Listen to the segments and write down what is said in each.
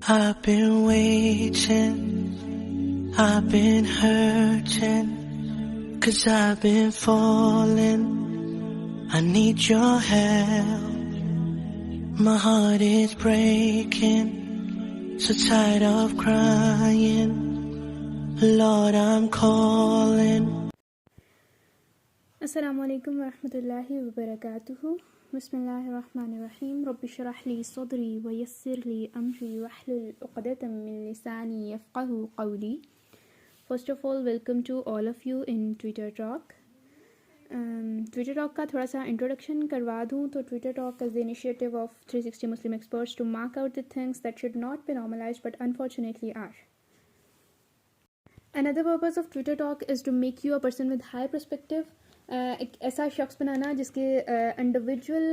I've been waiting, I've been hurting, 'cause I've been falling, I need your help, my heart is breaking, so tired of crying, Lord I'm calling. السلام علیکم ورحمۃ اللہ وبرکاتہ. بسم اللہ الرحمن الرحیم. رب اشرح لی صدری ویسر لی امری واحلل عقدۃ من لسانی یفقہوا قولی. First of all welcome to all of you in Twitter talk. Twitter talk کا تھوڑا سا انٹروڈکشن کروا دوں تو Twitter talk is the initiative of 360 Muslim experts to mark out the things that should not be normalised but unfortunately are. Another purpose of Twitter Talk is to make you a person with high perspective. ایک ایسا شخص بنانا جس کے individual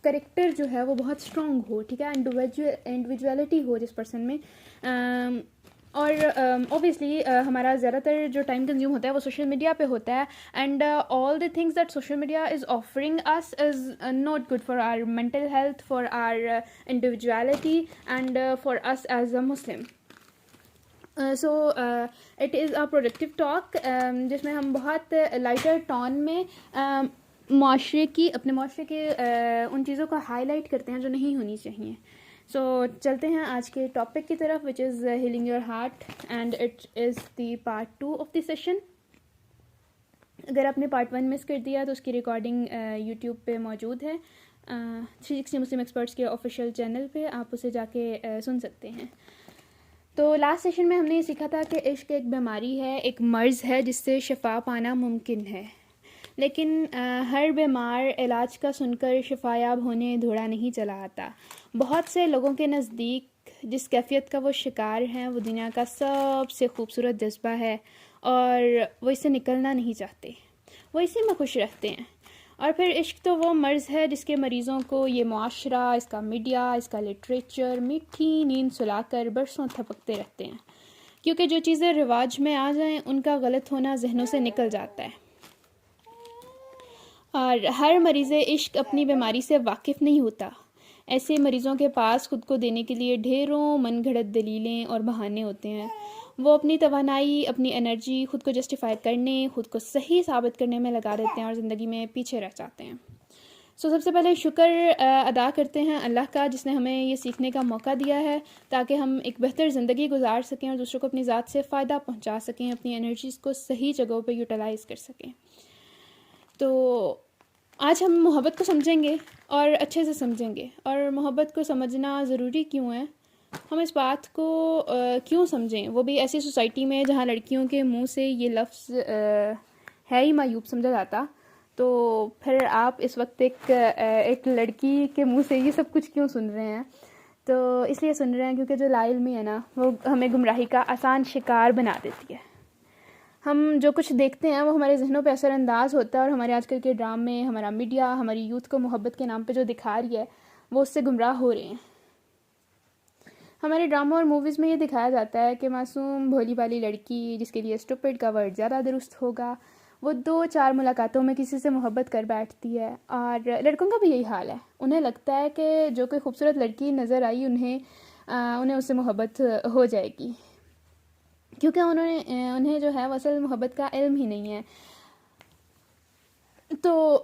character جو ہے وہ بہت strong ہو, ٹھیک ہے, انڈیویجویلٹی ہو جس پرسن میں. اور اوبیسلی ہمارا زیادہ تر جو ٹائم کنزیوم ہوتا ہے وہ سوشل میڈیا پہ ہوتا ہے, and all the things that social media is offering us is not good for our mental health, for our individuality and for us as a Muslim. So it is a productive talk جس میں ہم بہت lighter tone میں اپنے معاشرے کے ان چیزوں کو ہائی لائٹ کرتے ہیں جو نہیں ہونی چاہیے. سو چلتے ہیں آج کے ٹاپک کی طرف, which is healing your heart, and it is the part 2 of the session. اگر آپ نے پارٹ 1 مس کر دیا تو اس کی ریکارڈنگ یوٹیوب پہ موجود ہے, 360 مسلم ایکسپرٹس کے آفیشیل چینل پہ, آپ اسے جا کے سن سکتے ہیں. تو لاسٹ سیشن میں ہم نے یہ سیکھا تھا کہ عشق ایک بیماری ہے, ایک مرض ہے جس سے شفا پانا ممکن ہے, لیکن ہر بیمار علاج کا سن کر شفایاب ہونے دھوڑا نہیں چلا آتا. بہت سے لوگوں کے نزدیک جس کیفیت کا وہ شکار ہیں وہ دنیا کا سب سے خوبصورت جذبہ ہے, اور وہ اس سے نکلنا نہیں چاہتے, وہ اسی میں خوش رہتے ہیں. اور پھر عشق تو وہ مرض ہے جس کے مریضوں کو یہ معاشرہ, اس کا میڈیا, اس کا لٹریچر میٹھی نیند سلا کر برسوں تھپکتے رہتے ہیں, کیونکہ جو چیزیں رواج میں آ جائیں ان کا غلط ہونا ذہنوں سے نکل جاتا ہے. اور ہر مریض عشق اپنی بیماری سے واقف نہیں ہوتا. ایسے مریضوں کے پاس خود کو دینے کے لیے ڈھیروں من گھڑت دلیلیں اور بہانے ہوتے ہیں. وہ اپنی توانائی, اپنی انرجی خود کو جسٹیفائی کرنے, خود کو صحیح ثابت کرنے میں لگا دیتے ہیں اور زندگی میں پیچھے رہ جاتے ہیں. سب سے پہلے شکر ادا کرتے ہیں اللہ کا, جس نے ہمیں یہ سیکھنے کا موقع دیا ہے تاکہ ہم ایک بہتر زندگی گزار سکیں اور دوسروں کو اپنی ذات سے فائدہ پہنچا سکیں, اپنی انرجیز کو صحیح جگہوں پہ یوٹیلائز کر سکیں. تو آج ہم محبت کو سمجھیں گے اور اچھے سے سمجھیں گے. اور محبت کو سمجھنا ضروری کیوں ہے, ہم اس بات کو کیوں سمجھیں, وہ بھی ایسی سوسائٹی میں جہاں لڑکیوں کے منہ سے یہ لفظ ہے ہی معیوب سمجھا جاتا. تو پھر آپ اس وقت ایک لڑکی کے منہ سے یہ سب کچھ کیوں سن رہے ہیں؟ تو اس لیے سن رہے ہیں کیونکہ جو لا علمی ہے نا وہ ہمیں گمراہی کا آسان شکار بنا دیتی ہے. ہم جو کچھ دیکھتے ہیں وہ ہمارے ذہنوں پہ اثر انداز ہوتا ہے, اور ہمارے آج کل کے ڈرامے, ہمارا میڈیا ہماری یوتھ کو محبت کے نام پہ جو دکھا رہی ہے وہ اس سے گمراہ ہو رہے ہیں. ہمارے ڈراموں اور موویز میں یہ دکھایا جاتا ہے کہ معصوم بھولی بالی لڑکی, جس کے لیے اسٹوپڈ کا ورڈ زیادہ درست ہوگا, وہ 2-4 ملاقاتوں میں کسی سے محبت کر بیٹھتی ہے. اور لڑکوں کا بھی یہی حال ہے, انہیں لگتا ہے کہ جو کوئی خوبصورت لڑکی نظر آئی انہیں اس سے محبت ہو جائے گی, کیونکہ انہیں جو ہے وہ اصل محبت کا علم ہی نہیں ہے. تو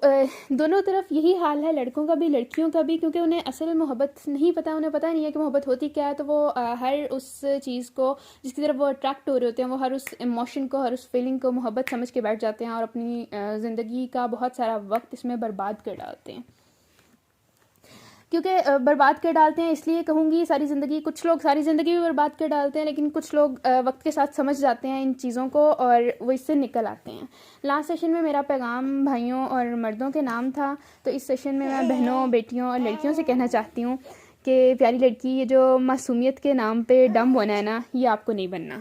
دونوں طرف یہی حال ہے, لڑکوں کا بھی لڑکیوں کا بھی, کیونکہ انہیں اصل محبت نہیں پتہ, انہیں پتہ نہیں ہے کہ محبت ہوتی کیا ہے. تو وہ ہر اس چیز کو جس کی طرف وہ اٹریکٹ ہو رہے ہوتے ہیں, وہ ہر اس ایموشن کو, ہر اس فیلنگ کو محبت سمجھ کے بیٹھ جاتے ہیں, اور اپنی زندگی کا بہت سارا وقت اس میں برباد کر ڈالتے ہیں. کیونکہ برباد کر ڈالتے ہیں اس لیے کہوں گی, کچھ لوگ ساری زندگی بھی برباد کر ڈالتے ہیں, لیکن کچھ لوگ وقت کے ساتھ سمجھ جاتے ہیں ان چیزوں کو اور وہ اس سے نکل آتے ہیں. لاسٹ سیشن میں میرا پیغام بھائیوں اور مردوں کے نام تھا, تو اس سیشن میں بہنوں, بیٹیوں اور لڑکیوں سے کہنا چاہتی ہوں کہ پیاری لڑکی, یہ جو معصومیت کے نام پہ ڈم ہونا ہے نا, یہ آپ کو نہیں بننا.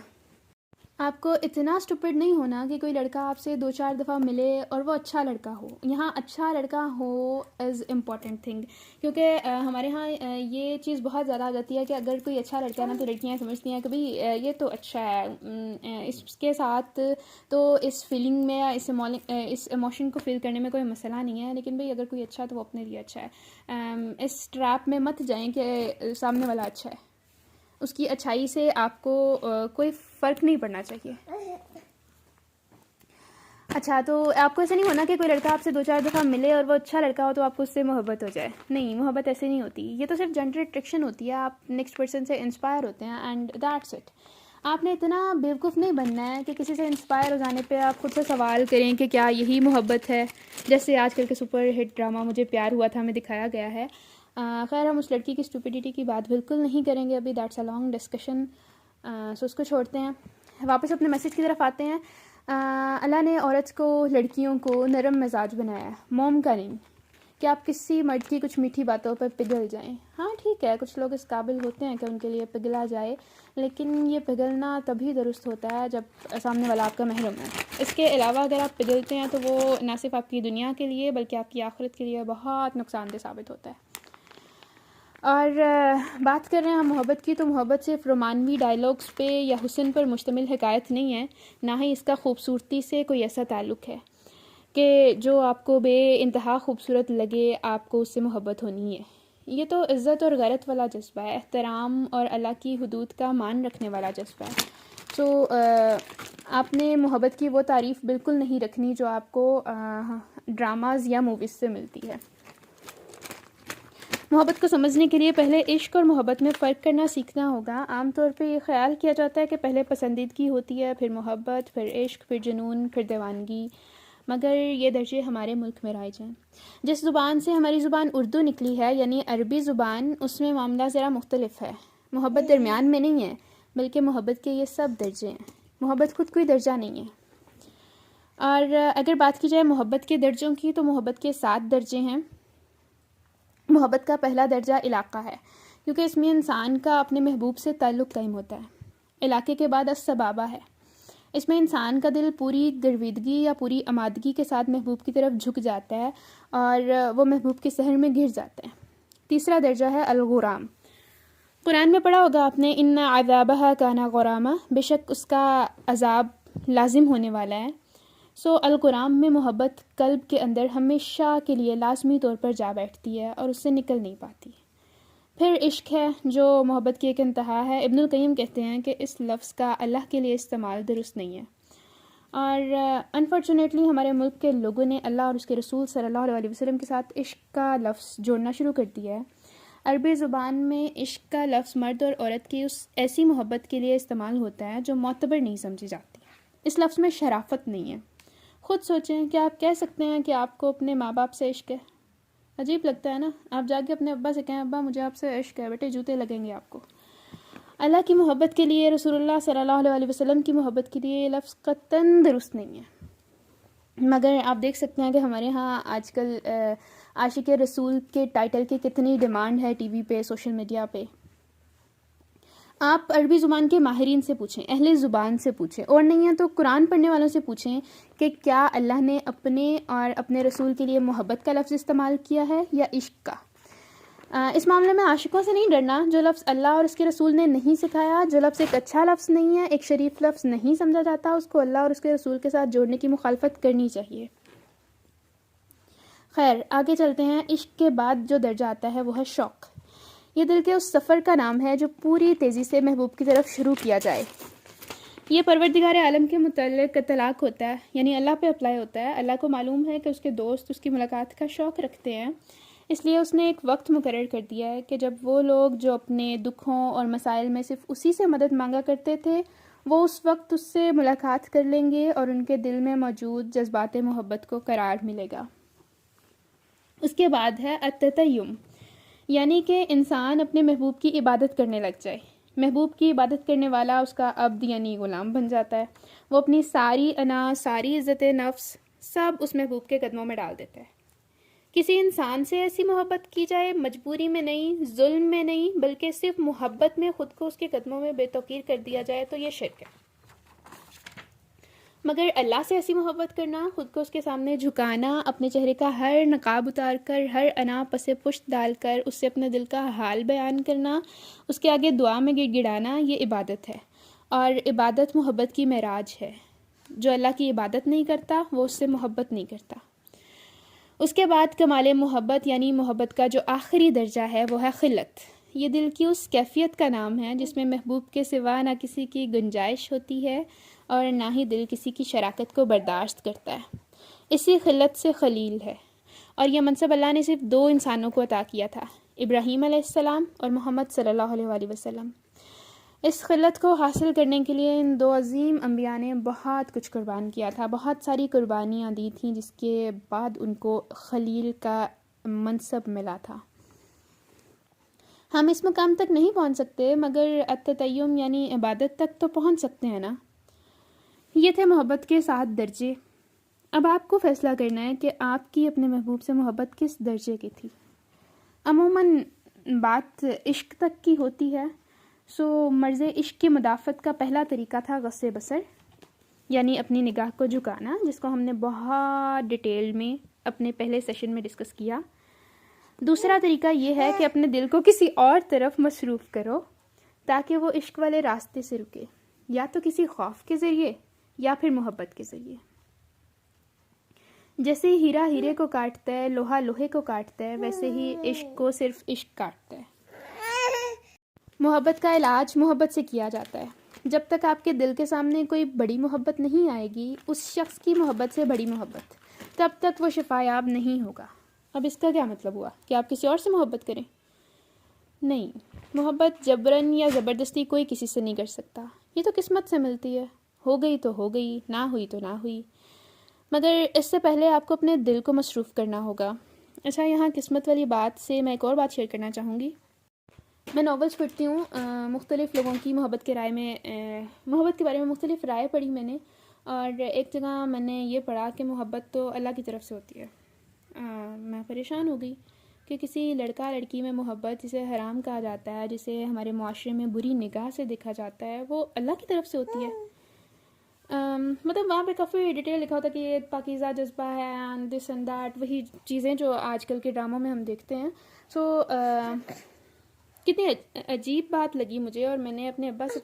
آپ کو اتنا اسٹوپڈ نہیں ہونا کہ کوئی لڑکا آپ سے 2-4 دفعہ ملے اور وہ اچھا لڑکا ہو. یہاں اچھا لڑکا ہو از امپورٹنٹ تھنگ, کیونکہ ہمارے ہاں یہ چیز بہت زیادہ آ جاتی ہے کہ اگر کوئی اچھا لڑکا ہے نا تو لڑکیاں سمجھتی ہیں کہ بھئی یہ تو اچھا ہے, اس کے ساتھ تو اس فیلنگ میں یا اس ایموشن کو فیل کرنے میں کوئی مسئلہ نہیں ہے, لیکن بھئی اگر کوئی اچھا ہے تو وہ اپنے لیے اچھا ہے. اس ٹریپ میں مت جائیں کہ سامنے والا اچھا ہے, اس کی اچھائی سے آپ کو کوئی فرق نہیں پڑنا چاہیے. اچھا، تو آپ کو ایسا نہیں ہونا کہ کوئی لڑکا آپ سے 2-4 دفعہ ملے اور وہ اچھا لڑکا ہو تو آپ کو اس سے محبت ہو جائے. نہیں، محبت ایسے نہیں ہوتی. یہ تو صرف جنڈر اٹریکشن ہوتی ہے. آپ نیکسٹ پرسن سے انسپائر ہوتے ہیں اینڈ دیٹس اٹ. آپ نے اتنا بیوقوف نہیں بننا ہے کہ کسی سے انسپائر ہو جانے پہ آپ خود سے سوال کریں کہ کیا یہی محبت ہے، جیسے آج کل کے سپر ہٹ ڈرامہ مجھے پیار ہوا تھا میں دکھایا گیا ہے. خیر، ہم اس لڑکی کی اسٹوپیڈیٹی کی بات بالکل نہیں کریں گے ابھی. That's a long discussion. So اس کو چھوڑتے ہیں، واپس اپنے میسج کی طرف آتے ہیں. اللہ نے عورت کو، لڑکیوں کو نرم مزاج بنایا ہے، موم کا نہیں کہ آپ کسی مرد کی کچھ میٹھی باتوں پر پگھل جائیں. ہاں ٹھیک ہے، کچھ لوگ اس قابل ہوتے ہیں کہ ان کے لیے پگھلا جائے، لیکن یہ پگھلنا تبھی درست ہوتا ہے جب سامنے والا آپ کا محرم ہے. اس کے علاوہ اگر آپ پگھلتے ہیں تو وہ نہ صرف آپ کی دنیا کے لیے بلکہ آپ کی آخرت کے لیے بہت نقصان دہ ثابت ہوتا ہے. اور بات کر رہے ہیں ہم محبت کی، تو محبت صرف رومانوی ڈائلاگس پہ یا حسن پر مشتمل حکایت نہیں ہے، نہ ہی اس کا خوبصورتی سے کوئی ایسا تعلق ہے کہ جو آپ کو بے انتہا خوبصورت لگے آپ کو اس سے محبت ہونی ہے. یہ تو عزت اور غیرت والا جذبہ ہے، احترام اور اللہ کی حدود کا مان رکھنے والا جذبہ ہے. تو آپ نے محبت کی وہ تعریف بالکل نہیں رکھنی جو آپ کو ڈراماز یا موویز سے ملتی ہے. محبت کو سمجھنے کے لیے پہلے عشق اور محبت میں فرق کرنا سیکھنا ہوگا. عام طور پہ یہ خیال کیا جاتا ہے کہ پہلے پسندیدگی ہوتی ہے، پھر محبت، پھر عشق، پھر جنون، پھر دیوانگی، مگر یہ درجے ہمارے ملک میں رائج ہیں. جس زبان سے ہماری زبان اردو نکلی ہے یعنی عربی زبان، اس میں معاملہ ذرا مختلف ہے. محبت درمیان میں نہیں ہے بلکہ محبت کے یہ سب درجے ہیں. محبت خود کوئی درجہ نہیں ہے. اور اگر بات کی جائے محبت کے درجوں کی تو محبت کے 7 درجے ہیں. محبت کا پہلا درجہ علاقہ ہے، کیونکہ اس میں انسان کا اپنے محبوب سے تعلق قائم ہوتا ہے. علاقے کے بعد السبابہ ہے. اس میں انسان کا دل پوری گرویدگی یا پوری آمادگی کے ساتھ محبوب کی طرف جھک جاتا ہے اور وہ محبوب کے سحر میں گر جاتا ہے. تیسرا درجہ ہے الغرام. قرآن میں پڑھا ہوگا آپ نے، ان عذابہ کان غراما، بے شک اس کا عذاب لازم ہونے والا ہے. سو الغرام میں محبت قلب کے اندر ہمیشہ کے لیے لازمی طور پر جا بیٹھتی ہے اور اس سے نکل نہیں پاتی. پھر عشق ہے جو محبت کی ایک انتہا ہے. ابن القیم کہتے ہیں کہ اس لفظ کا اللہ کے لیے استعمال درست نہیں ہے، اور انفارچونیٹلی ہمارے ملک کے لوگوں نے اللہ اور اس کے رسول صلی اللہ علیہ وسلم کے ساتھ عشق کا لفظ جوڑنا شروع کر دیا ہے. عربی زبان میں عشق کا لفظ مرد اور عورت کی اس ایسی محبت کے لیے استعمال ہوتا ہے جو معتبر نہیں سمجھی جاتی. اس لفظ میں شرافت نہیں ہے. خود سوچیں کہ آپ کہہ سکتے ہیں کہ آپ کو اپنے ماں باپ سے عشق ہے؟ عجیب لگتا ہے نا. آپ جا کے اپنے ابا سے کہیں ابا مجھے آپ سے عشق ہے، بیٹے جوتے لگیں گے آپ کو. اللہ کی محبت کے لیے، رسول اللہ صلی اللہ علیہ وسلم کی محبت کے لیے یہ لفظ قطعاً درست نہیں ہے. مگر آپ دیکھ سکتے ہیں کہ ہمارے ہاں آج کل عاشق رسول کے ٹائٹل کی کتنی ڈیمانڈ ہے ٹی وی پہ، سوشل میڈیا پہ. آپ عربی زبان کے ماہرین سے پوچھیں، اہل زبان سے پوچھیں، اور نہیں ہے تو قرآن پڑھنے والوں سے پوچھیں کہ کیا اللہ نے اپنے اور اپنے رسول کے لیے محبت کا لفظ استعمال کیا ہے یا عشق کا. اس معاملے میں عاشقوں سے نہیں ڈرنا. جو لفظ اللہ اور اس کے رسول نے نہیں سکھایا، جو لفظ ایک اچھا لفظ نہیں ہے، ایک شریف لفظ نہیں سمجھا جاتا، اس کو اللہ اور اس کے رسول کے ساتھ جوڑنے کی مخالفت کرنی چاہیے. خیر، آگے چلتے ہیں. عشق کے بعد جو درجہ آتا ہے وہ ہے شوق. یہ دل کے اس سفر کا نام ہے جو پوری تیزی سے محبوب کی طرف شروع کیا جائے. یہ پروردگار عالم کے متعلق اطلاق ہوتا ہے، یعنی اللہ پہ اپلائی ہوتا ہے. اللہ کو معلوم ہے کہ اس کے دوست اس کی ملاقات کا شوق رکھتے ہیں، اس لیے اس نے ایک وقت مقرر کر دیا ہے کہ جب وہ لوگ جو اپنے دکھوں اور مسائل میں صرف اسی سے مدد مانگا کرتے تھے وہ اس وقت اس سے ملاقات کر لیں گے اور ان کے دل میں موجود جذبات محبت کو قرار ملے گا. اس کے بعد ہے التتیم، یعنی کہ انسان اپنے محبوب کی عبادت کرنے لگ جائے. محبوب کی عبادت کرنے والا اس کا عبد یعنی غلام بن جاتا ہے. وہ اپنی ساری انا، ساری عزت نفس سب اس محبوب کے قدموں میں ڈال دیتا ہے. کسی انسان سے ایسی محبت کی جائے، مجبوری میں نہیں، ظلم میں نہیں، بلکہ صرف محبت میں خود کو اس کے قدموں میں بے توقیر کر دیا جائے تو یہ شرک ہے. مگر اللہ سے ایسی محبت کرنا، خود کو اس کے سامنے جھکانا، اپنے چہرے کا ہر نقاب اتار کر، ہر انا پس پشت ڈال کر اس سے اپنے دل کا حال بیان کرنا، اس کے آگے دعا میں گڑ گڑانا، یہ عبادت ہے. اور عبادت محبت کی معراج ہے. جو اللہ کی عبادت نہیں کرتا وہ اس سے محبت نہیں کرتا. اس کے بعد کمال محبت یعنی محبت کا جو آخری درجہ ہے وہ ہے خلت، یہ دل کی اس کیفیت کا نام ہے جس میں محبوب کے سوا نہ کسی کی گنجائش ہوتی ہے اور نہ ہی دل کسی کی شراکت کو برداشت کرتا ہے. اسی خلت سے خلیل ہے، اور یہ منصب اللہ نے صرف 2 انسانوں کو عطا کیا تھا، ابراہیم علیہ السلام اور محمد صلی اللہ علیہ وآلہ وسلم. اس خلت کو حاصل کرنے کے لیے ان 2 عظیم انبیاء نے بہت کچھ قربان کیا تھا، بہت ساری قربانیاں دی تھیں، جس کے بعد ان کو خلیل کا منصب ملا تھا. ہم اس مقام تک نہیں پہنچ سکتے، مگر التتیم یعنی عبادت تک تو پہنچ سکتے ہیں نا. یہ تھے محبت کے 7 درجے. اب آپ کو فیصلہ کرنا ہے کہ آپ کی اپنے محبوب سے محبت کس درجے کی تھی. عموماً بات عشق تک کی ہوتی ہے، سو مرض عشق کی مدافعت کا پہلا طریقہ تھا غص بصر، یعنی اپنی نگاہ کو جھکانا، جس کو ہم نے بہت ڈیٹیل میں اپنے پہلے سیشن میں ڈسکس کیا. دوسرا طریقہ یہ ہے کہ اپنے دل کو کسی اور طرف مصروف کرو تاکہ وہ عشق والے راستے سے رکے، یا تو کسی خوف کے ذریعے یا پھر محبت کے ذریعے. جیسے ہیرا ہیرے کو کاٹتا ہے، لوہا لوہے کو کاٹتا ہے، ویسے ہی عشق کو صرف عشق کاٹتا ہے. محبت کا علاج محبت سے کیا جاتا ہے. جب تک آپ کے دل کے سامنے کوئی بڑی محبت نہیں آئے گی، اس شخص کی محبت سے بڑی محبت، تب تک وہ شفا یاب نہیں ہوگا. اب اس کا کیا مطلب ہوا کہ آپ کسی اور سے محبت کریں؟ نہیں، محبت جبراً یا زبردستی کوئی کسی سے نہیں کر سکتا. یہ تو قسمت سے ملتی ہے، ہو گئی تو ہو گئی، نہ ہوئی تو نہ ہوئی. مگر اس سے پہلے آپ کو اپنے دل کو مصروف کرنا ہوگا. اچھا، یہاں قسمت والی بات سے میں ایک اور بات شیئر کرنا چاہوں گی. میں ناولس پڑھتی ہوں، مختلف لوگوں کی محبت کے بارے میں مختلف رائے پڑھی میں نے، اور ایک جگہ میں نے یہ پڑھا کہ محبت تو اللہ کی طرف سے ہوتی ہے. میں پریشان ہو گئی کہ کسی لڑکا لڑکی میں محبت، جسے حرام کہا جاتا ہے، جسے ہمارے معاشرے میں بری نگاہ سے دیکھا جاتا ہے، وہ اللہ کی طرف سے ہوتی ہے. مطلب وہاں پہ کافی ڈیٹیل لکھا ہوتا ہے کہ یہ پاکیزہ جذبہ ہے اینڈ دس اینڈ دیٹ، وہی چیزیں جو آج کل کے ڈراموں میں ہم دیکھتے ہیں. سو کتنی عجیب بات لگی مجھے، اور میں نے اپنے ابا سے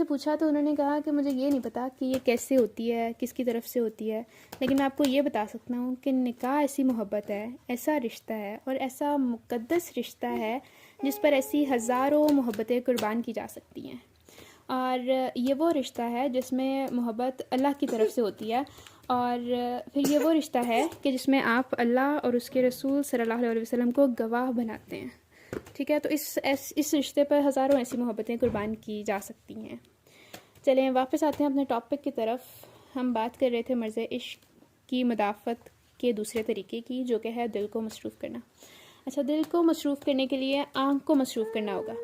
پوچھا تو انہوں نے کہا کہ مجھے یہ نہیں پتا کہ یہ کیسے ہوتی ہے، کس کی طرف سے ہوتی ہے، لیکن میں آپ کو یہ بتا سکتا ہوں کہ نکاح ایسی محبت ہے، ایسا رشتہ ہے اور ایسا مقدس رشتہ ہے جس پر ایسی ہزاروں محبتیں قربان کی جا سکتی ہیں. اور یہ وہ رشتہ ہے جس میں محبت اللہ کی طرف سے ہوتی ہے، اور پھر یہ وہ رشتہ ہے کہ جس میں آپ اللہ اور اس کے رسول صلی اللہ علیہ وسلم کو گواہ بناتے ہیں. ٹھیک ہے، تو اس رشتے پر ہزاروں ایسی محبتیں قربان کی جا سکتی ہیں. چلیں واپس آتے ہیں اپنے ٹاپک کی طرف. ہم بات کر رہے تھے مرض عشق کی مدافعت کے دوسرے طریقے کی، جو کہ ہے دل کو مصروف کرنا. اچھا، دل کو مصروف کرنے کے لیے آنکھ کو مصروف کرنا ہوگا،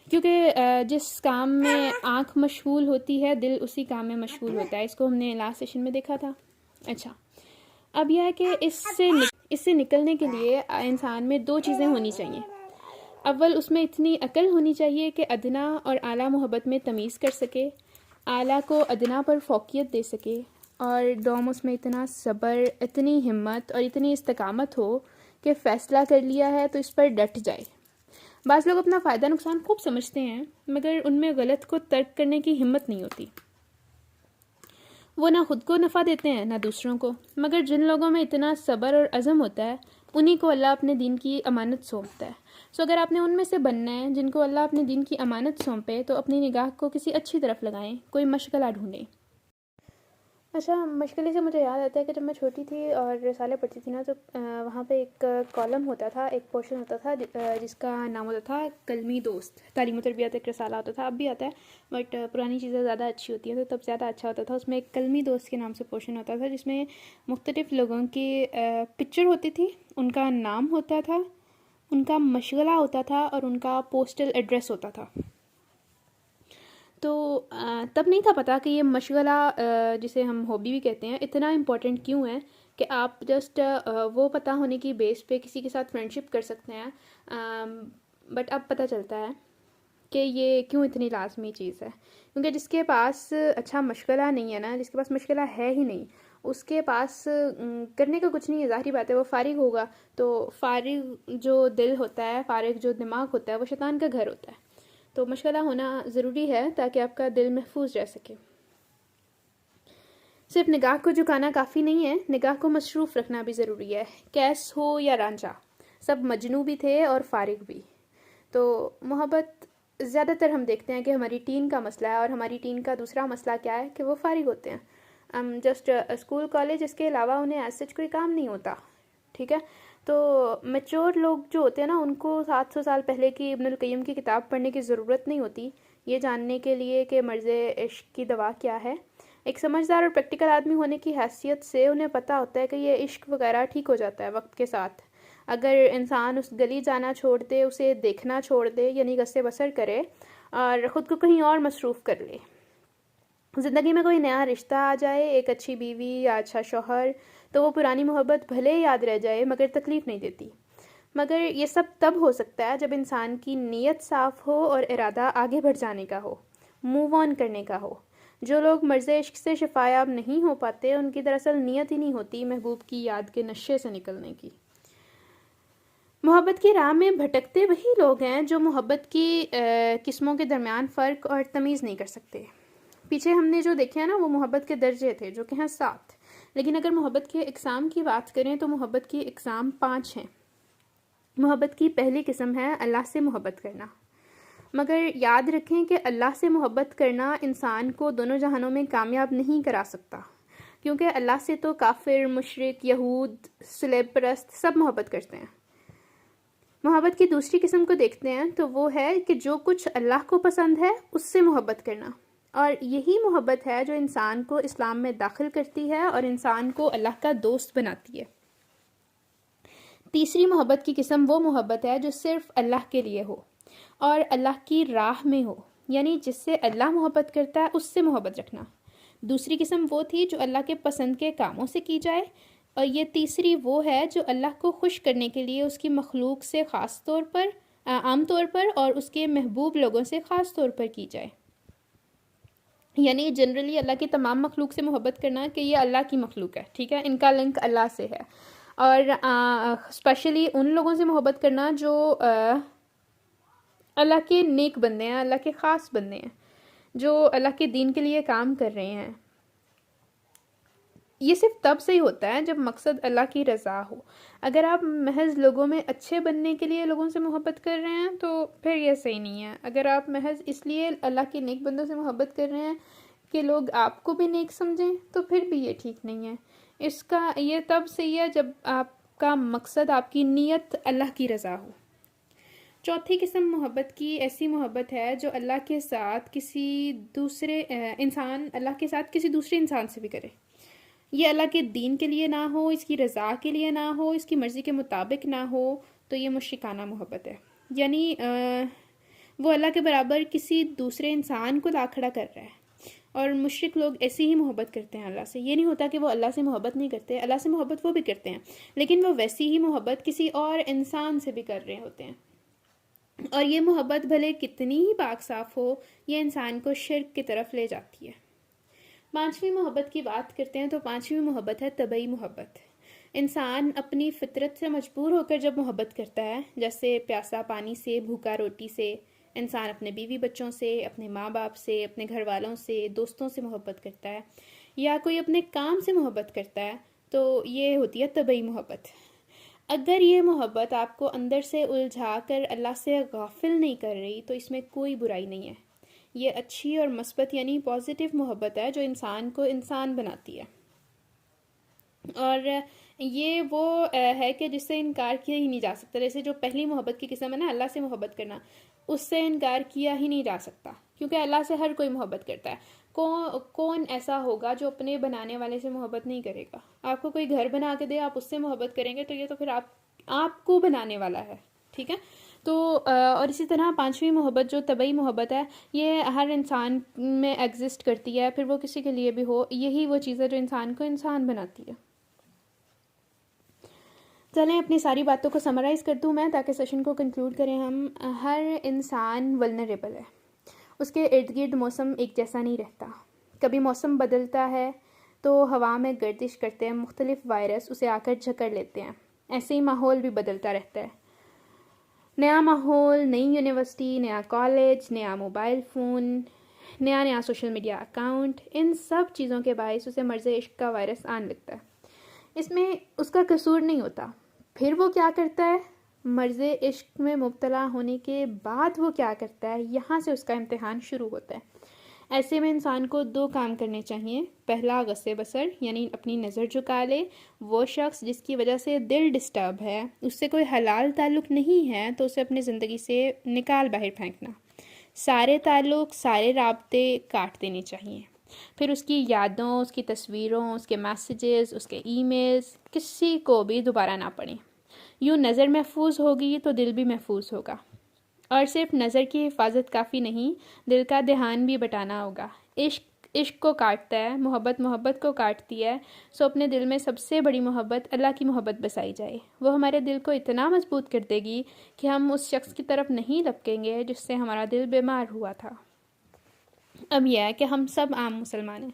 کیونکہ جس کام میں آنکھ مشغول ہوتی ہے، دل اسی کام میں مشغول ہوتا ہے. اس کو ہم نے لاسٹ سیشن میں دیکھا تھا. اچھا، اب یہ ہے کہ اس سے نکلنے کے لیے انسان میں 2 چیزیں ہونی چاہیے. اول، اس میں اتنی عقل ہونی چاہیے کہ ادنا اور اعلیٰ محبت میں تمیز کر سکے، اعلیٰ کو ادنا پر فوقیت دے سکے، اور دوم اس میں اتنا صبر، اتنی ہمت اور اتنی استقامت ہو کہ فیصلہ کر لیا ہے تو اس پر ڈٹ جائے. بعض لوگ اپنا فائدہ نقصان خوب سمجھتے ہیں، مگر ان میں غلط کو ترک کرنے کی ہمت نہیں ہوتی. وہ نہ خود کو نفع دیتے ہیں نہ دوسروں کو. مگر جن لوگوں میں اتنا صبر اور عزم ہوتا ہے، انہی کو اللہ اپنے دین کی امانت سونپتا ہے. سو اگر آپ نے ان میں سے بننا ہے جن کو اللہ اپنے دین کی امانت سونپے، تو اپنی نگاہ کو کسی اچھی طرف لگائیں، کوئی مشغلہ ڈھونڈیں. اچھا، مشغلے سے مجھے یاد آتا ہے کہ جب میں چھوٹی تھی اور رسالے پڑھتی تھی نا، تو وہاں پہ ایک کالم ہوتا تھا، ایک پورشن ہوتا تھا جس کا نام ہوتا تھا کلمی دوست. تعلیم و تربیت ایک رسالہ ہوتا تھا، اب بھی آتا ہے، بٹ پرانی چیزیں زیادہ اچھی ہوتی ہیں تو تب زیادہ اچھا ہوتا تھا. اس میں ایک کلمی دوست کے نام سے پورشن ہوتا تھا، جس میں مختلف لوگوں کی پکچر ہوتی تھی، ان کا نام ہوتا تھا، ان کا مشغلہ ہوتا تھا، اور ان کا پوسٹل ایڈریس ہوتا تھا. تو تب نہیں تھا پتہ کہ یہ مشغلہ، جسے ہم ہابی بھی کہتے ہیں، اتنا امپورٹنٹ کیوں ہے کہ آپ جسٹ وہ پتہ ہونے کی بیس پہ کسی کے ساتھ فرینڈشپ کر سکتے ہیں. بٹ اب پتہ چلتا ہے کہ یہ کیوں اتنی لازمی چیز ہے. کیونکہ جس کے پاس اچھا مشغلہ نہیں ہے نا، جس کے پاس مشغلہ ہے ہی نہیں، اس کے پاس کرنے کا کچھ نہیں ہے. ظاہری بات ہے وہ فارغ ہوگا، تو فارغ جو دل ہوتا ہے، فارغ جو دماغ ہوتا ہے، وہ شیطان کا گھر ہوتا ہے. تو مشغلہ ہونا ضروری ہے تاکہ آپ کا دل محفوظ رہ سکے. صرف نگاہ کو جھکانا کافی نہیں ہے، نگاہ کو مصروف رکھنا بھی ضروری ہے. کیس ہو یا رانجھا، سب مجنوں بھی تھے اور فارغ بھی. تو محبت زیادہ تر ہم دیکھتے ہیں کہ ہماری ٹین کا مسئلہ ہے، اور ہماری ٹین کا دوسرا مسئلہ کیا ہے کہ وہ فارغ ہوتے ہیں. جسٹ اسکول کالج، اس کے علاوہ انہیں ایز سچ کوئی کام نہیں ہوتا. ٹھیک ہے. تو میچور لوگ جو ہوتے ہیں نا، ان کو 700 سال پہلے کی ابن القیم کی کتاب پڑھنے کی ضرورت نہیں ہوتی یہ جاننے کے لیے کہ مرض عشق کی دوا کیا ہے. ایک سمجھدار اور پریکٹیکل آدمی ہونے کی حیثیت سے انہیں پتہ ہوتا ہے کہ یہ عشق وغیرہ ٹھیک ہو جاتا ہے وقت کے ساتھ. اگر انسان اس گلی جانا چھوڑ دے، اسے دیکھنا چھوڑ دے، یعنی غصے بسر کرے اور خود کو کہیں اور مصروف کر لے، زندگی میں کوئی نیا رشتہ آ جائے، ایک اچھی بیوی یا اچھا شوہر، تو وہ پرانی محبت بھلے یاد رہ جائے مگر تکلیف نہیں دیتی. مگر یہ سب تب ہو سکتا ہے جب انسان کی نیت صاف ہو اور ارادہ آگے بڑھ جانے کا ہو، موو آن کرنے کا ہو. جو لوگ مرض عشق سے شفایاب نہیں ہو پاتے، ان کی دراصل نیت ہی نہیں ہوتی محبوب کی یاد کے نشے سے نکلنے کی. محبت کی راہ میں بھٹکتے وہی لوگ ہیں جو محبت کی قسموں کے درمیان فرق اور تمیز نہیں کر سکتے. پیچھے ہم نے جو دیکھے ہیں نا، وہ محبت کے درجے تھے جو کہ ہیں 7. لیکن اگر محبت کے اقسام کی بات کریں تو محبت کی اقسام 5 ہیں. محبت کی پہلی قسم ہے اللہ سے محبت کرنا. مگر یاد رکھیں کہ اللہ سے محبت کرنا انسان کو دونوں جہانوں میں کامیاب نہیں کرا سکتا، کیونکہ اللہ سے تو کافر، مشرک، یہود، صلیب پرست سب محبت کرتے ہیں. محبت کی دوسری قسم کو دیکھتے ہیں تو وہ ہے کہ جو کچھ اللہ کو پسند ہے اس سے محبت کرنا، اور یہی محبت ہے جو انسان کو اسلام میں داخل کرتی ہے اور انسان کو اللہ کا دوست بناتی ہے. تیسری محبت کی قسم وہ محبت ہے جو صرف اللہ کے لیے ہو اور اللہ کی راہ میں ہو، یعنی جس سے اللہ محبت کرتا ہے اس سے محبت رکھنا. دوسری قسم وہ تھی جو اللہ کے پسند کے کاموں سے کی جائے، اور یہ تیسری وہ ہے جو اللہ کو خوش کرنے کے لیے اس کی مخلوق سے خاص طور پر، عام طور پر، اور اس کے محبوب لوگوں سے خاص طور پر کی جائے. یعنی جنرلی اللہ کی تمام مخلوق سے محبت کرنا کہ یہ اللہ کی مخلوق ہے، ٹھیک ہے، ان کا لنک اللہ سے ہے. اور اسپیشلی ان لوگوں سے محبت کرنا جو اللہ کے نیک بندے ہیں، اللہ کے خاص بندے ہیں، جو اللہ کے دین کے لیے کام کر رہے ہیں. یہ صرف تب سے ہی ہوتا ہے جب مقصد اللہ کی رضا ہو. اگر آپ محض لوگوں میں اچھے بننے کے لیے لوگوں سے محبت کر رہے ہیں تو پھر یہ صحیح نہیں ہے. اگر آپ محض اس لیے اللہ کے نیک بندوں سے محبت کر رہے ہیں کہ لوگ آپ کو بھی نیک سمجھیں تو پھر بھی یہ ٹھیک نہیں ہے. اس کا یہ تب صحیح ہے جب آپ کا مقصد، آپ کی نیت اللہ کی رضا ہو. چوتھی قسم محبت کی ایسی محبت ہے جو اللہ کے ساتھ کسی دوسرے انسان سے بھی کرے. یہ اللہ کے دین کے لیے نہ ہو، اس کی رضا کے لیے نہ ہو، اس کی مرضی کے مطابق نہ ہو، تو یہ مشرکانہ محبت ہے. یعنی وہ اللہ کے برابر کسی دوسرے انسان کو لا کھڑا کر رہا ہے. اور مشرک لوگ ایسی ہی محبت کرتے ہیں اللہ سے. یہ نہیں ہوتا کہ وہ اللہ سے محبت نہیں کرتے، اللہ سے محبت وہ بھی کرتے ہیں، لیکن وہ ویسی ہی محبت کسی اور انسان سے بھی کر رہے ہوتے ہیں. اور یہ محبت بھلے کتنی ہی پاک صاف ہو، یہ انسان کو شرک کی طرف لے جاتی ہے. پانچویں محبت کی بات کرتے ہیں تو پانچویں محبت ہے طبعی محبت. انسان اپنی فطرت سے مجبور ہو کر جب محبت کرتا ہے، جیسے پیاسا پانی سے، بھوکا روٹی سے، انسان اپنے بیوی بچوں سے، اپنے ماں باپ سے، اپنے گھر والوں سے، دوستوں سے محبت کرتا ہے، یا کوئی اپنے کام سے محبت کرتا ہے، تو یہ ہوتی ہے طبعی محبت. اگر یہ محبت آپ کو اندر سے الجھا کر اللہ سے غافل نہیں کر رہی تو اس میں کوئی برائی نہیں ہے. یہ اچھی اور مثبت یعنی پازیٹیو محبت ہے جو انسان کو انسان بناتی ہے. اور یہ وہ ہے کہ جس سے انکار کیا ہی نہیں جا سکتا. جیسے جو پہلی محبت کی قسم ہے نا، اللہ سے محبت کرنا، اس سے انکار کیا ہی نہیں جا سکتا، کیونکہ اللہ سے ہر کوئی محبت کرتا ہے. کون ایسا ہوگا جو اپنے بنانے والے سے محبت نہیں کرے گا؟ آپ کو کوئی گھر بنا کے دے، آپ اس سے محبت کریں گے تو یہ تو پھر آپ کو بنانے والا ہے، ٹھیک ہے. تو اور اسی طرح پانچویں محبت جو طبعی محبت ہے، یہ ہر انسان میں ایگزسٹ کرتی ہے، پھر وہ کسی کے لیے بھی ہو. یہی وہ چیز ہے جو انسان کو انسان بناتی ہے. چلیں اپنی ساری باتوں کو سمرائز کر دوں میں تاکہ سیشن کو کنکلوڈ کریں ہم. ہر انسان ولنریبل ہے. اس کے ارد گرد موسم ایک جیسا نہیں رہتا. کبھی موسم بدلتا ہے تو ہوا میں گردش کرتے ہیں مختلف وائرس اسے آ کر جکڑ لیتے ہیں. ایسے ہی ماحول بھی بدلتا رہتا ہے. نیا ماحول، نئی یونیورسٹی، نیا کالج، نیا موبائل فون، نیا سوشل میڈیا اکاؤنٹ، ان سب چیزوں کے باعث اسے مرض عشق کا وائرس آن لگتا ہے. اس میں اس کا قصور نہیں ہوتا. پھر وہ کیا کرتا ہے؟ مرض عشق میں مبتلا ہونے کے بعد وہ کیا کرتا ہے، یہاں سے اس کا امتحان شروع ہوتا ہے۔ ایسے میں انسان کو 2 کام کرنے چاہیے۔ پہلا غص بصر، یعنی اپنی نظر جھکا لے۔ وہ شخص جس کی وجہ سے دل ڈسٹرب ہے، اس سے کوئی حلال تعلق نہیں ہے، تو اسے اپنی زندگی سے نکال باہر پھینکنا۔ سارے تعلق، سارے رابطے کاٹ دینے چاہیے۔ پھر اس کی یادوں، اس کی تصویروں، اس کے میسیجز، اس کے ای میلز کسی کو بھی دوبارہ نہ پڑھیں۔ یوں نظر محفوظ ہوگی تو دل بھی محفوظ ہوگا۔ اور صرف نظر کی حفاظت کافی نہیں، دل کا دھیان بھی بٹانا ہوگا۔ عشق کو کاٹتا ہے، محبت کو کاٹتی ہے، سو اپنے دل میں سب سے بڑی محبت اللہ کی محبت بسائی جائے۔ وہ ہمارے دل کو اتنا مضبوط کر دے گی کہ ہم اس شخص کی طرف نہیں لپکیں گے جس سے ہمارا دل بیمار ہوا تھا۔ اب یہ ہے کہ ہم سب عام مسلمان ہیں،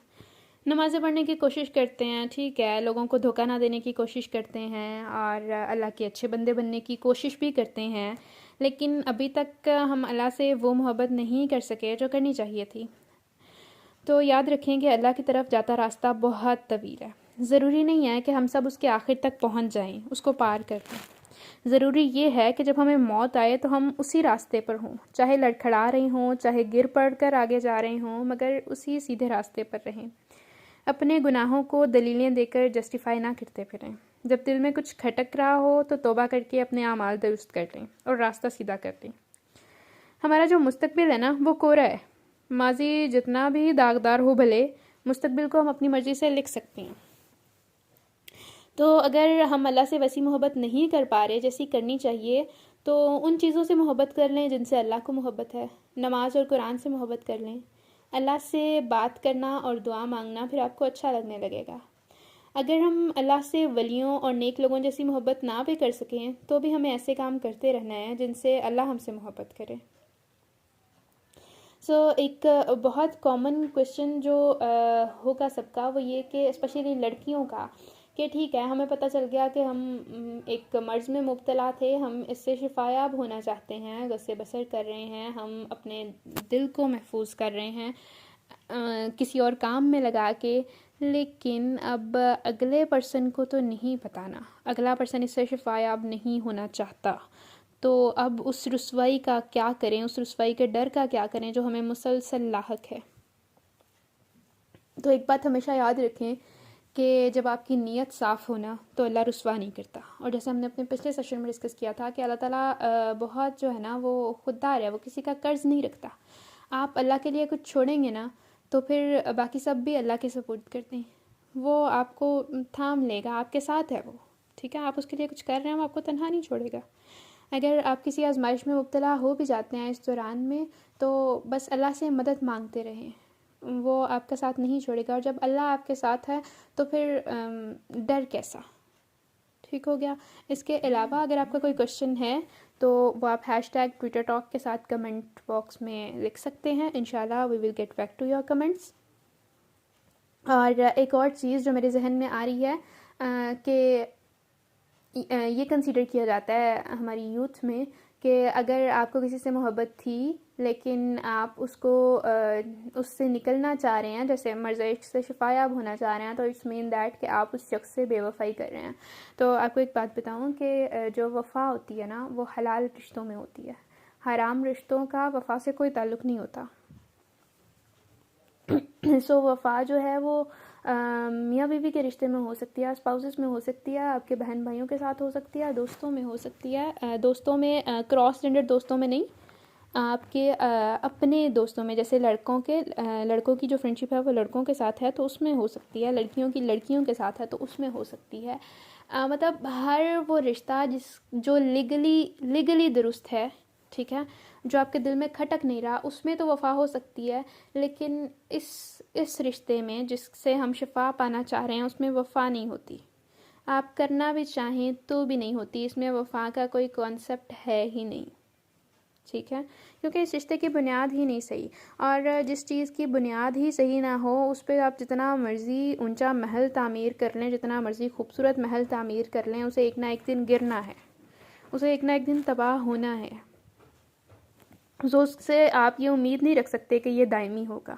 نمازیں پڑھنے کی کوشش کرتے ہیں، ٹھیک ہے، لوگوں کو دھوکہ نہ دینے کی کوشش کرتے ہیں اور اللہ کے اچھے بندے بننے کی کوشش بھی کرتے ہیں، لیکن ابھی تک ہم اللہ سے وہ محبت نہیں کر سکے جو کرنی چاہیے تھی۔ تو یاد رکھیں کہ اللہ کی طرف جاتا راستہ بہت طویل ہے۔ ضروری نہیں ہے کہ ہم سب اس کے آخر تک پہنچ جائیں، اس کو پار کر دیں۔ ضروری یہ ہے کہ جب ہمیں موت آئے تو ہم اسی راستے پر ہوں، چاہے لڑکھڑا رہے ہوں، چاہے گر پڑ کر آگے جا رہے ہوں، مگر اسی سیدھے راستے پر رہیں۔ اپنے گناہوں کو دلیلیں دے کر جسٹیفائی نہ کرتے پھریں۔ جب دل میں کچھ کھٹک رہا ہو تو توبہ کر کے اپنے اعمال درست کر لیں اور راستہ سیدھا کر دیں۔ ہمارا جو مستقبل ہے نا، وہ کوڑا ہے۔ ماضی جتنا بھی داغدار ہو بھلے، مستقبل کو ہم اپنی مرضی سے لکھ سکتے ہیں۔ تو اگر ہم اللہ سے ویسی محبت نہیں کر پا رہے جیسی کرنی چاہیے، تو ان چیزوں سے محبت کر لیں جن سے اللہ کو محبت ہے۔ نماز اور قرآن سے محبت کر لیں۔ اللہ سے بات کرنا اور دعا مانگنا پھر آپ کو اچھا لگنے لگے گا۔ اگر ہم اللہ سے ولیوں اور نیک لوگوں جیسی محبت نہ بھی کر سکیں تو بھی ہمیں ایسے کام کرتے رہنا ہے جن سے اللہ ہم سے محبت کرے۔ ایک بہت کامن کویشچن جو ہوگا سب کا، وہ یہ کہ اسپیشلی لڑکیوں کا، کہ ٹھیک ہے، ہمیں پتہ چل گیا کہ ہم ایک مرض میں مبتلا تھے، ہم اس سے شفایاب ہونا چاہتے ہیں، غص بصر کر رہے ہیں، ہم اپنے دل کو محفوظ کر رہے ہیں کسی اور کام میں لگا کے، لیکن اب اگلے پرسن کو تو نہیں بتانا، اگلا پرسن اس سے شفایاب نہیں ہونا چاہتا، تو اب اس رسوائی کا کیا کریں، اس رسوائی کے ڈر کا کیا کریں جو ہمیں مسلسل لاحق ہے۔ تو ایک بات ہمیشہ یاد رکھیں کہ جب آپ کی نیت صاف ہونا تو اللہ رسوا نہیں کرتا، اور جیسے ہم نے اپنے پچھلے سیشن میں ڈسکس کیا تھا کہ اللہ تعالیٰ بہت جو ہے نا وہ خوددار ہے، وہ کسی کا قرض نہیں رکھتا۔ آپ اللہ کے لیے کچھ چھوڑیں گے نا تو پھر باقی سب بھی اللہ کے سپورٹ کرتے ہیں، وہ آپ کو تھام لے گا، آپ کے ساتھ ہے وہ، ٹھیک ہے، آپ اس کے لیے کچھ کر رہے ہیں، وہ آپ کو تنہا نہیں چھوڑے گا۔ اگر آپ کسی آزمائش میں مبتلا ہو بھی جاتے ہیں اس دوران میں، تو بس اللہ سے مدد مانگتے رہیں، وہ آپ کا ساتھ نہیں چھوڑے گا، اور جب اللہ آپ کے ساتھ ہے تو پھر ڈر کیسا، ٹھیک ہو گیا۔ اس کے علاوہ اگر آپ کا کوئی کوشچن ہے تو وہ آپ #Twitter Talk کے ساتھ کمنٹ باکس میں لکھ سکتے ہیں، انشاءاللہ we will get back to your comments۔ اور ایک اور چیز جو میرے ذہن میں آ رہی ہے کہ یہ کنسیڈر کیا جاتا ہے ہماری یوتھ میں کہ اگر آپ کو کسی سے محبت تھی لیکن آپ اس کو اس سے نکلنا چاہ رہے ہیں، جیسے مرض عشق سے شفایاب ہونا چاہ رہے ہیں، تو اٹس مین دیٹ کہ آپ اس شخص سے بے وفائی کر رہے ہیں۔ تو آپ کو ایک بات بتاؤں کہ جو وفا ہوتی ہے نا، وہ حلال رشتوں میں ہوتی ہے، حرام رشتوں کا وفا سے کوئی تعلق نہیں ہوتا۔ وفا جو ہے وہ میاں بیوی کے رشتے میں ہو سکتی ہے، اسپاؤسز میں ہو سکتی ہے، آپ کے بہن بھائیوں کے ساتھ ہو سکتی ہے، دوستوں میں ہو سکتی ہے، دوستوں میں کراس جینڈر دوستوں میں نہیں، آپ کے اپنے دوستوں میں، جیسے لڑکوں کی جو فرینڈشپ ہے وہ لڑکوں کے ساتھ ہے تو اس میں ہو سکتی ہے، لڑکیوں کی لڑکیوں کے ساتھ ہے تو اس میں ہو سکتی ہے۔ مطلب ہر وہ رشتہ جو لیگلی درست ہے، ٹھیک ہے، جو آپ کے دل میں کھٹک نہیں رہا، اس میں تو وفا ہو سکتی ہے، لیکن اس رشتے میں جس سے ہم شفا پانا چاہ رہے ہیں اس میں وفا نہیں ہوتی، آپ کرنا بھی چاہیں تو بھی نہیں ہوتی، اس میں وفا کا کوئی کانسیپٹ ہے ہی نہیں، ٹھیک ہے، کیونکہ اس رشتے کی بنیاد ہی نہیں صحیح، اور جس چیز کی بنیاد ہی صحیح نہ ہو اس پہ آپ جتنا مرضی اونچا محل تعمیر کر لیں، جتنا مرضی خوبصورت محل تعمیر کر لیں، اسے ایک نہ ایک دن گرنا ہے، اسے ایک نہ ایک دن تباہ ہونا ہے، اس سے آپ یہ امید نہیں رکھ سکتے کہ یہ دائمی ہوگا۔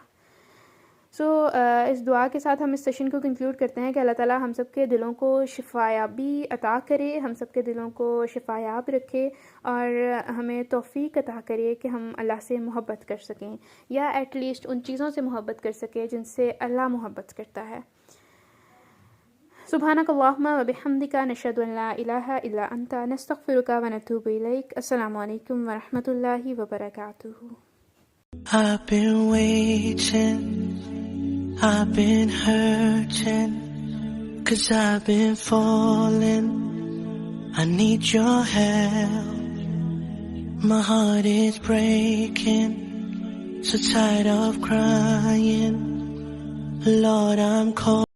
اس دعا کے ساتھ ہم اس سیشن کو کنکلوڈ کرتے ہیں کہ اللہ تعالیٰ ہم سب کے دلوں کو شفایابی عطا کرے، ہم سب کے دلوں کو شفایاب رکھے، اور ہمیں توفیق عطا کرے کہ ہم اللہ سے محبت کر سکیں، یا ایٹ لیسٹ ان چیزوں سے محبت کر سکیں جن سے اللہ محبت کرتا ہے۔ سبحانک اللہم و بحمدک، نشہد ان لا الہ الا انت، نستغفرک و نتوب الیک۔ السلام علیکم ورحمۃ اللہ وبرکاتہ۔ I've been waiting, I've been hurting, 'cause I've been falling, I need your help. My heart is breaking, so tired of crying, Lord I'm calling.